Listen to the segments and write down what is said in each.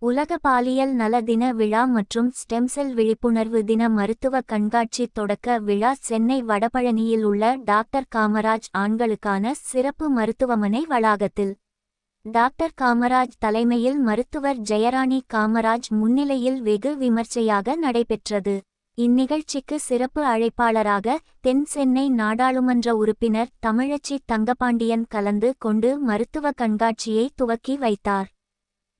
உலக பாலியல் நல தின விழா மற்றும் ஸ்டெம் செல் விழிப்புணர்வு தின மருத்துவ கண்காட்சி தொடக்க விழா சென்னை வடபழனியில் உள்ள டாக்டர் காமராஜ் ஆண்களுக்கான சிறப்பு மருத்துவமனை வளாகத்தில் டாக்டர் காமராஜ் தலைமையில் மருத்துவர் ஜெயராணி காமராஜ் முன்னிலையில் வெகு விமர்சையாக நடைபெற்றது. இந்நிகழ்ச்சிக்கு சிறப்பு அழைப்பாளராக தென் சென்னை நாடாளுமன்ற உறுப்பினர் தமிழச்சி தங்கபாண்டியன் கலந்து கொண்டு மருத்துவ கண்காட்சியை துவக்கி வைத்தார்.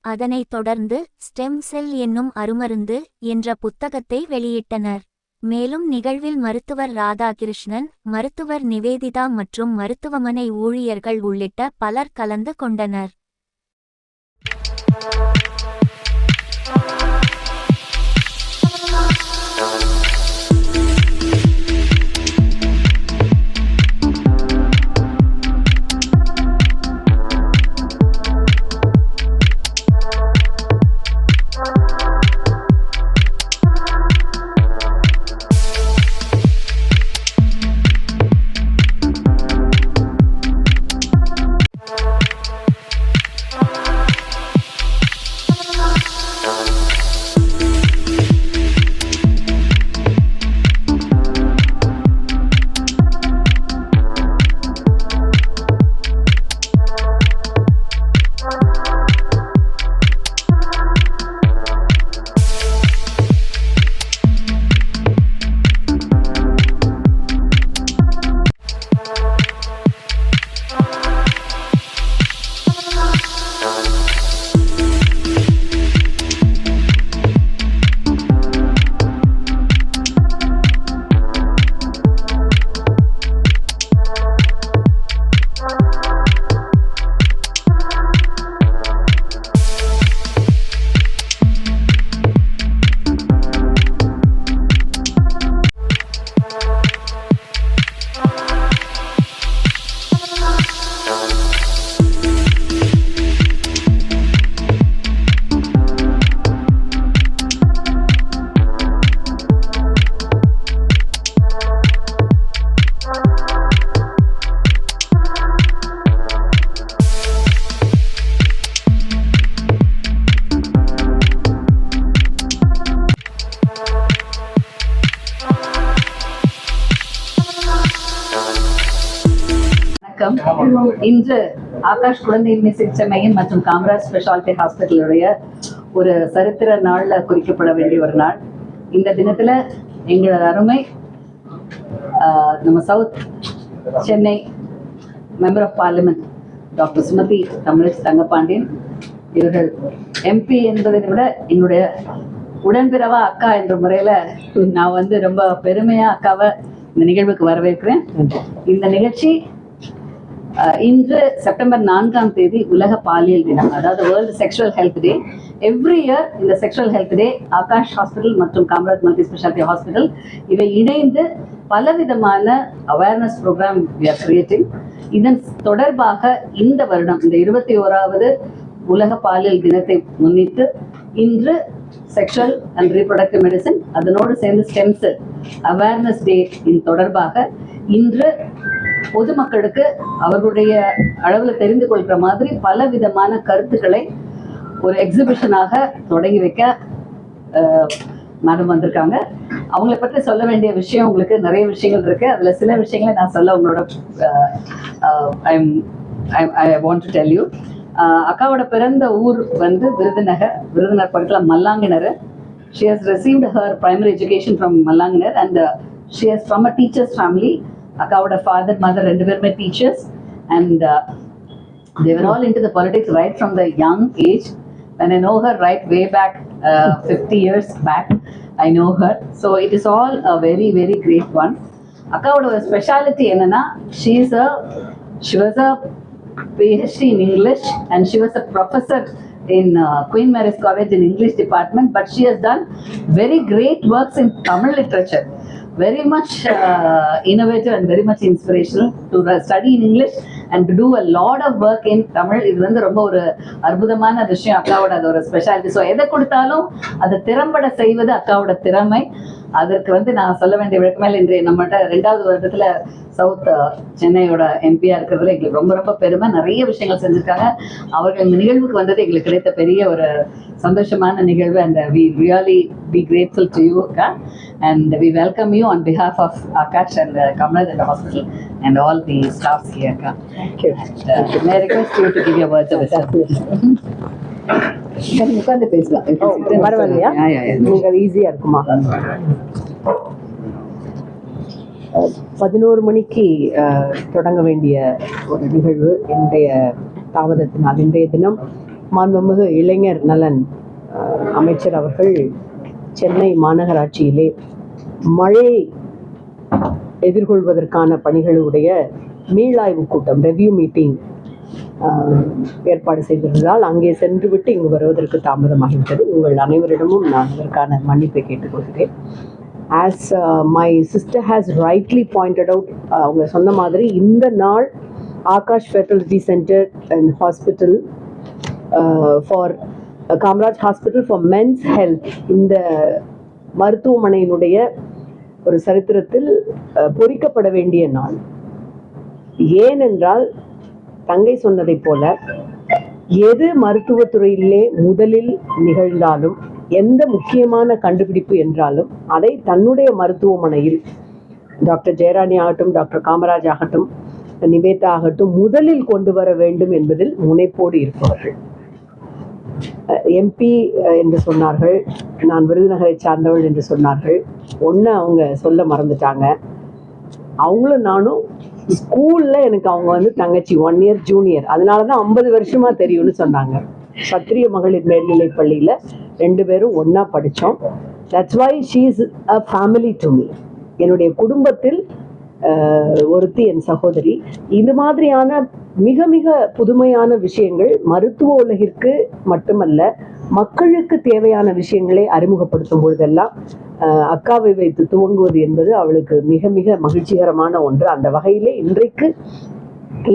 அதனைத் தொடர்ந்து ஸ்டெம் செல் என்னும் அருமருந்து என்ற புத்தகத்தை வெளியிட்டனர். மேலும் நிகழ்வில் மருத்துவர் ராதாகிருஷ்ணன், மருத்துவர் நிவேதிதா மற்றும் மருத்துவமனை ஊழியர்கள் உள்ளிட்ட பலர் கலந்து கொண்டனர். இன்று ஆகாஷ் குழந்தையின்மை சிகிச்சை மையம் மற்றும் காமராஜ் ஸ்பெஷாலிட்டி ஹாஸ்பிட்டலுடைய ஒரு சரித்திர நாள்ல குறிக்கப்பட வேண்டிய ஒரு நாள். இந்த தினத்துல எங்களோட அருமை நம்ம south Chennai member of parliament doctor Sumathi Thamizhachi Thangapandian இவர்கள் எம்பி என்பதை விட என்னுடைய உடன்பிறவா அக்கா என்ற முறையில நான் ரொம்ப பெருமையா அக்காவை இந்த நிகழ்வுக்கு வரவேற்கிறேன். இந்த நிகழ்ச்சி இன்று செப்டம்பர் 4ஆம் தேதி உலக பாலியல் தினம், அதாவது world sexual health day. Every year இந்த sexual health day Akash hospital மற்றும் காமராஜ் மல்டி ஸ்பெஷாலிட்டி ஹாஸ்பிட்டல் இவை இணைந்து பலவிதமான awareness program we are creating. இதன் தொடர்பாக இந்த வருடம் இந்த 21வது உலக பாலியல் தினத்தை முன்னிட்டு இன்று செக்ஷுவல் அண்ட் ரீப்ரொடக்டிவ் மெடிசன் அதனோடு சேர்ந்து ஸ்டெம் செல் அவேர்னஸ் டே இன் தொடர்பாக இன்று பொதுமக்களுக்கு அவர்களுடைய அளவில் தெரிந்து கொள்கிற மாதிரி பல விதமான கருத்துக்களை ஒரு எக்ஸிபிஷனாக தொடங்கி வைக்க மேடம் வந்திருக்காங்க. அவங்களை பற்றி சொல்ல வேண்டிய விஷயம் உங்களுக்கு நிறைய விஷயங்கள் இருக்கு. அதுல சில விஷயங்களை நான் சொல்ல உங்களோட I want to tell you. அக்காவோட பிறந்த ஊர் விருதுநகர் பக்கத்தில் Mallankinar. She has received her primary education from Mallanginar and she is from a teacher's family. Akaoda father, mother, ரெண்டு பேருமே teachers, and they were all into the politics right from the young age. When I know her right way back 50 years back, I know her. So it is all a very, very great one. Akaoda speciality enna, she was a PhD in English and she was a professor in Queen Mary's College in English department, but she has done very great works in Tamil literature. very much innovative and very much inspirational to study in English and to do a lot of work in Tamil. இது வந்து ரொம்ப ஒரு அற்புதமான விஷயம், அக்காவோட அது ஒரு speciality. So எதை கொடுத்தாலும் அதை திறம்பட செய்வது அக்காவோட திறமை. அதற்கு வந்து நான் சொல்ல வேண்டிய விளக்கமேல் இன்றைய நம்மகிட்ட 2வது வருடத்துல சவுத் சென்னையோட எம்பியா இருக்கிறதுல எங்களுக்கு ரொம்ப ரொம்ப பெருமை. நிறைய விஷயங்கள் செஞ்சிருக்காங்க. அவர்கள் இந்த நிகழ்வுக்கு வந்தது எங்களுக்கு கிடைத்த பெரிய ஒரு சந்தோஷமான நிகழ்வு. And we really be grateful to you, Akka, and we welcome you on behalf of Akash and Kamaraj and the hospital and all the staffs here, Akka. Thank you. And may I request you to give your words of wisdom. உட்காந்து பேசலாம், பரவாயில்லையா? உங்களுக்கு அது ஈஸியா இருக்குமா? 11 மணிக்கு தொடங்க வேண்டிய ஒரு நிகழ்வு இன்றைய தாமதத்தினால், இன்றைய தினம் மாண்புமிகு இளைஞர் நலன் அமைச்சர் அவர்கள் சென்னை மாநகராட்சியிலே மழை எதிர்கொள்வதற்கான பணிகளுடைய மீளாய்வு கூட்டம், ரெவ்யூ மீட்டிங் ஏற்பாடு செய்திருந்தால் அங்கே சென்று விட்டு இங்கு வருவதற்கு தாமதமாகிவிட்டது. உங்கள் அனைவரிடமும் நான் அதற்கான மன்னிப்பை கேட்டுக்கொள்கிறேன். As my sister has rightly pointed out, அவங்க சொன்ன மாதிரி இந்த நாள் Akash fertility centre and hospital for Kamaraj hospital for men's health, இந்த மருத்துவமனையினுடைய ஒரு சரித்திரத்தில் பொறிக்கப்பட வேண்டிய நாள். ஏனென்றால் தங்கை சொன்னதை போல எது மருத்துவத்துறையிலே முதலில் நிகழ்ந்தாலும், எந்த முக்கியமான கண்டுபிடிப்பு என்றாலும் அதை தன்னுடைய மருத்துவமனையில் டாக்டர் ஜெயராணி ஆகட்டும், டாக்டர் காமராஜ் ஆகட்டும், நிவேதா ஆகட்டும் முதலில் கொண்டு வர வேண்டும் என்பதில் முனைப்போடு இருப்பவர்கள். எம்பி என்று சொன்னார்கள், நான் விருதுநகரை சார்ந்தவள் என்று சொன்னார்கள். ஒன்று அவங்க சொல்ல மறந்துட்டாங்க, அவங்களும் நானும் ஸ்கூல்ல எனக்கு அவங்க வந்து தங்கச்சி 1 இயர் ஜூனியர், அதனாலதான் 50 வருஷமா தெரியும்னு சொன்னாங்க. சத்திரிய மகளிர் மேல்நிலைப் பள்ளியில 2 பேரும் ஒன்னா படித்தோம். That's why she is a family to me. என்னுடைய குடும்பத்தில் ஒருத்தி என் சகோதரி. இது மாதிரியான மிக மிக புதுமையான விஷயங்கள் மருத்துவ உலகிற்கு மட்டுமல்ல மக்களுக்கு தேவையான விஷயங்களை அறிமுகப்படுத்தும் பொழுதெல்லாம் அக்காவை வைத்து துவங்குவது என்பது அவளுக்கு மிக மிக மகிழ்ச்சிகரமான ஒன்று. அந்த வகையிலே இன்றைக்கு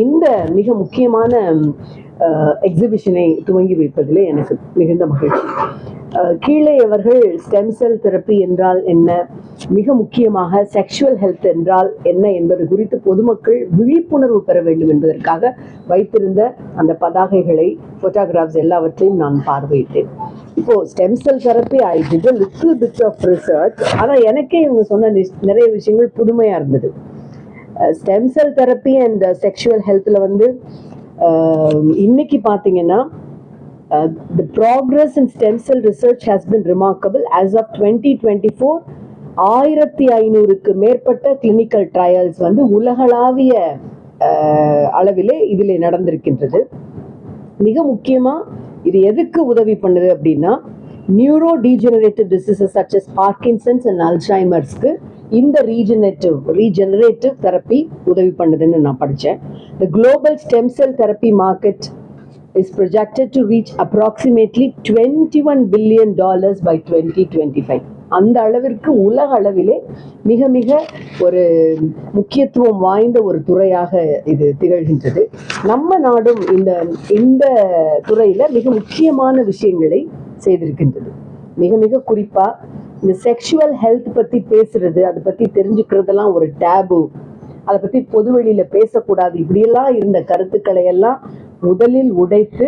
இந்த மிக முக்கியமான எக்ஸிபிஷனை துவங்கி வைப்பதிலே எனக்கு மிகுந்த மகிழ்ச்சி. கீழே அவர்கள் ஸ்டெம் செல் தெரப்பி என்றால் என்ன, மிக முக்கியமாக செக்ஷுவல் ஹெல்த் என்றால் என்ன என்பது குறித்து பொதுமக்கள் விழிப்புணர்வு பெற வேண்டும் என்பதற்காக வைத்திருந்த அந்த பதாகைகளை, போட்டோகிராஃப்ஸ் எல்லாவற்றையும் நான் பார்வையிட்டேன். இப்போ stem cell therapy I did a little bit of research. ஆனால் எனக்கே இவங்க சொன்ன நிறைய விஷயங்கள் புதுமையாக இருந்தது. Stem cell therapy and sexual ஹெல்த்தில் வந்து இன்னைக்கு பார்த்தீங்கன்னா the progress in stem cell research has been remarkable. As of 2024 1500க்கு மேற்பட்ட கிளினிக்கல் ட்ரையல்ஸ் வந்து உலகளாவிய அளவிலே இதில் நடந்திருக்கின்றது. மிக முக்கியமாக இது எதுக்கு உதவி பண்ணுது அப்படின்னா, neuro degenerative diseases such as Parkinson's and அல்சைமர்ஸ்க்கு இந்த ரீஜெனரேட்டிவ் தெரப்பி உதவி பண்ணுதுன்னு நான் படித்தேன். The global stem cell therapy market is projected to reach approximately $21 billion by 2025. அந்த அளவிற்கு உலக அளவிலே மிக மிக ஒரு முக்கியத்துவம் வாய்ந்த ஒரு துறையாக இது திகழ்கின்றது. நம்ம நாடும் இந்த துறையில மிக முக்கியமான விஷயங்களை செய்திருக்கின்றது. மிக மிக குறிப்பா இந்த செக்ஷுவல் ஹெல்த் பத்தி பேசுறது, அதை பத்தி தெரிஞ்சுக்கிறதெல்லாம் ஒரு டேபு, அதை பத்தி பொதுவெளியில பேசக்கூடாது, இப்படியெல்லாம் இருந்த கருத்துக்களை எல்லாம் முதலில் உடைத்து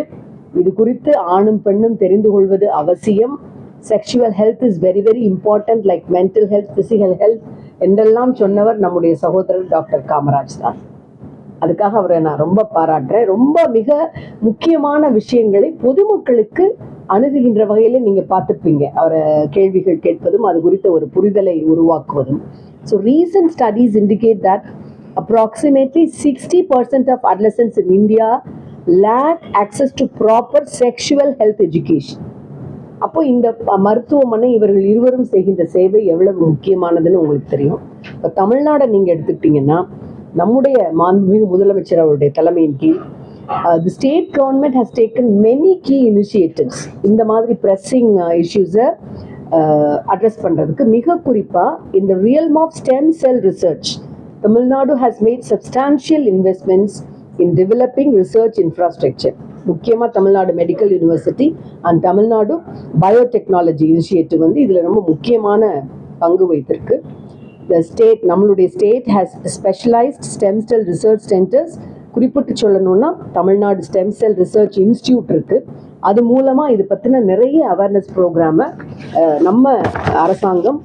இது குறித்து ஆணும் பெண்ணும் தெரிந்து கொள்வது அவசியம். Sexual health is very very important, like mental health, physical health என்றெல்லாம் சொன்னவர் நம்முடைய சகோதரர் டாக்டர் காமராஜ் தான். அதுக்காக அவரை நான் ரொம்ப பாராட்டுறேன். ரொம்ப மிக முக்கியமான விஷயங்களை பொதுமக்களுக்கு அணுகுகின்ற வகையில் நீங்கள் பார்த்துருப்பீங்க. அவரை கேள்விகள் கேட்பதும் அது குறித்த ஒரு புரிதலை உருவாக்குவதும். So recent studies indicate that approximately 60% of adolescents in India lack access to proper sexual health education. அப்போ இந்த மருத்துவமனை இவர்கள் இருவரும் செய்கின்ற சேவை எவ்வளவு முக்கியமானதுன்னு உங்களுக்கு தெரியும். இப்போ தமிழ்நாடை நீங்கள் எடுத்துக்கிட்டிங்கன்னா, நம்முடைய மாண்புமிகு முதலமைச்சர் அவருடைய தலைமையின் கீழ் the state government has taken many key initiatives. இந்த மாதிரி pressing issues அட்ரஸ் பண்ணுறதுக்கு மிக குறிப்பாக இந்த ரியல்ம் of stem cell research Tamil Nadu has made substantial investments in developing research infrastructure. முக்கியமாக Tamil Nadu medical university and Tamil Nadu biotechnology initiative வந்து இதில் ரொம்ப முக்கியமான பங்கு வைத்திருக்கு. த ஸ்டேட், நம்மளுடைய state has specialised stem cell research centres. குறிப்பிட்டு சொல்லணும்னா Tamil Nadu stem cell research institute இருக்குது. அது மூலமாக இது பற்றின நிறைய அவேர்னஸ் ப்ரோக்ராமை நம்ம அரசாங்கம்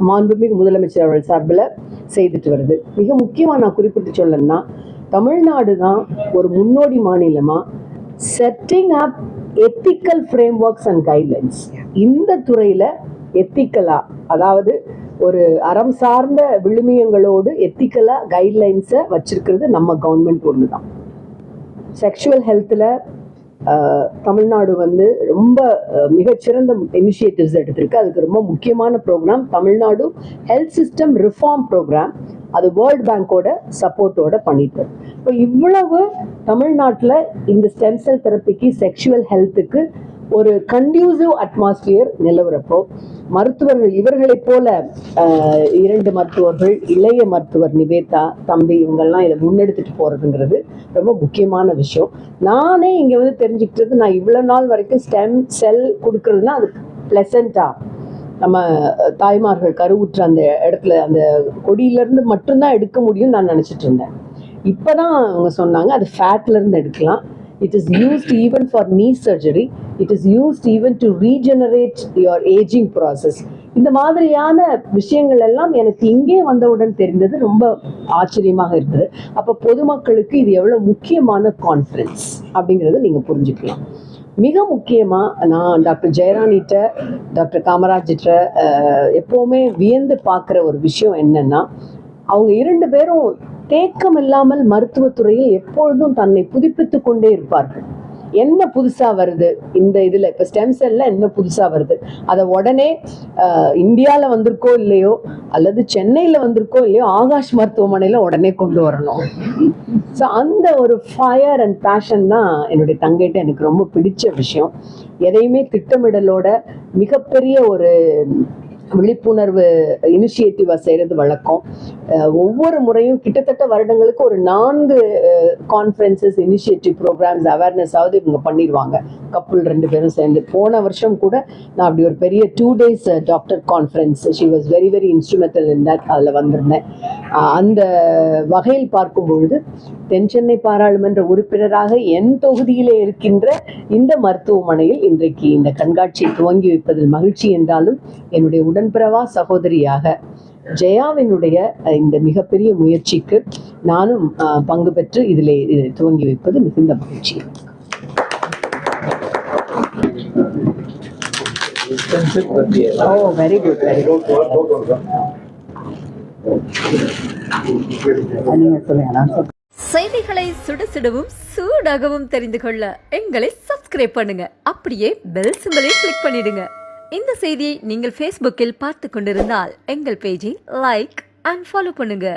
மாண்புமிகு முதலமைச்சர் அவர்கள் சார்பில் செய்துட்டு வருது. மிக முக்கியமாக நான் குறிப்பிட்டு சொல்லணும்னா தமிழ்நாடு தான் ஒரு முன்னோடி மாநிலமாக setting up ethical frame works and guidelines. இந்த துறையில் எத்திக்கலாக, அதாவது ஒரு அறம் சார்ந்த விழுமியங்களோடு எத்திக்கலாக கைட்லைன்ஸை வச்சிருக்கிறது நம்ம கவர்மெண்ட் ஒன்று தான். செக்ஷுவல் ஹெல்த்தில் தமிழ்நாடு வந்து ரொம்ப மிகச்சிறந்த இனிஷியேட்டிவ்ஸ் எடுத்திருக்கு. அதுக்கு ரொம்ப முக்கியமான programme Tamil Nadu health system reform programme. அது வேர்ல்ட் பேங்கோட சப்போர்ட்டோட பண்ணிட்டு. இப்போ இவ்வளவு தமிழ்நாட்டில் இந்த ஸ்டெம் செல் தெரப்பிக்கு, செக்ஷுவல் ஹெல்த்துக்கு ஒரு கண்டியூசிவ் அட்மாஸ்பியர் நிலவரப்போ மருத்துவர்கள் இவர்களைப் போல 2 மருத்துவர்கள், இளைய மருத்துவர் நிவேதா தம்பி, இவங்கெல்லாம் இதை முன்னெடுத்துட்டு போகிறதுங்கிறது ரொம்ப முக்கியமான விஷயம். நானே இங்கே வந்து தெரிஞ்சுக்கிட்டது, நான் இவ்வளோ நாள் வரைக்கும் ஸ்டெம் செல் கொடுக்குறதுனா அது ப்ளசண்ட்டாக நம்ம தாய்மார்கள் கருவுற்ற அந்த இடத்துல அந்த கொடியிலேருந்து மட்டும்தான் எடுக்க முடியும்னு நான் நினச்சிட்டு இருந்தேன். இப்போ தான் அவங்க சொன்னாங்க அது ஃபேட்லேருந்து எடுக்கலாம். It is used even for knee surgery. It is used even to regenerate your aging process. இந்த மாதிரியான விஷயங்கள் எல்லாம் எனக்கு இங்கே வந்தவுடன் தெரிந்தது. ரொம்ப ஆச்சரியமாக இருந்தது. அப்போ பொதுமக்களுக்கு இது எவ்வளோ முக்கியமான கான்ஃபரன்ஸ் அப்படிங்கிறத நீங்கள் புரிஞ்சுக்கலாம். மிக முக்கியமாக நான் டாக்டர் ஜெயராணிட்ட, டாக்டர் காமராஜிட்ட எப்போவுமே வியந்து பார்க்குற ஒரு விஷயம் என்னென்னா, அவங்க 2 பேரும் தேக்கம் இல்லாமல் மருத்துவத்துறையில் எப்பொழுதும் தன்னை புதுப்பித்து கொண்டே இருப்பார்கள். என்ன புதுசாக வருது இந்த இதில், இப்போ ஸ்டெம் செல்லில் என்ன புதுசாக வருது, அதை உடனே இந்தியாவில் வந்திருக்கோ இல்லையோ அல்லது சென்னையில் வந்திருக்கோ இல்லையோ ஆகாஷ் மருத்துவமனையில் உடனே கொண்டு வரணும். ஸோ அந்த ஒரு ஃபயர் அண்ட் பேஷன் தான் என்னுடைய தங்கைட்ட எனக்கு ரொம்ப பிடிச்ச விஷயம். எதையுமே திட்டமிடலோட மிகப்பெரிய ஒரு விழிப்புணர்வு இனிஷியேட்டிவாக செய்கிறது வழக்கம். ஒவ்வொரு முறையும் கிட்டத்தட்ட வருடங்களுக்கு ஒரு 4 கான்ஃபரன்சஸ், இனிஷியேட்டிவ் ப்ரோக்ராம்ஸ், அவேர்னஸாவது இவங்க பண்ணிடுவாங்க, கப்புள் 2 பேரும் சேர்ந்து. போன வருஷம் கூட நான் அப்படி ஒரு பெரிய 2 days doctor conference, she was very very instrumental in that, அதில் வந்திருந்தேன். அந்த வகையில் பார்க்கும் பொழுது தென் சென்னை பாராளுமன்ற உறுப்பினராக என் தொகுதியிலே இருக்கின்ற இந்த மருத்துவமனையில் இன்றைக்கு இந்த கண்காட்சியை துவங்கி வைப்பதில் மகிழ்ச்சி என்றாலும், என்னுடைய உடன்பிறவா சகோதரியாக ஜெயாவினுடைய இந்த மிகப்பெரிய முயற்சிக்கு நானும் பங்கு பெற்று இதிலே துவங்கி வைப்பது மிகுந்த மகிழ்ச்சி. Very good, very good. நீங்க சொல்லுங்க. செய்திகளை சுடசுடவும் சூடாகவும் தெரிந்து கொள்ள எங்களை சப்ஸ்கிரைப் பண்ணுங்க. அப்படியே பெல் சிம்பலை கிளிக் பண்ணிடுங்க. இந்த செய்தியை நீங்கள் Facebookல் பார்த்து கொண்டிருந்தால் எங்கள் பேஜை லைக் அண்ட் ஃபாலோ பண்ணுங்க.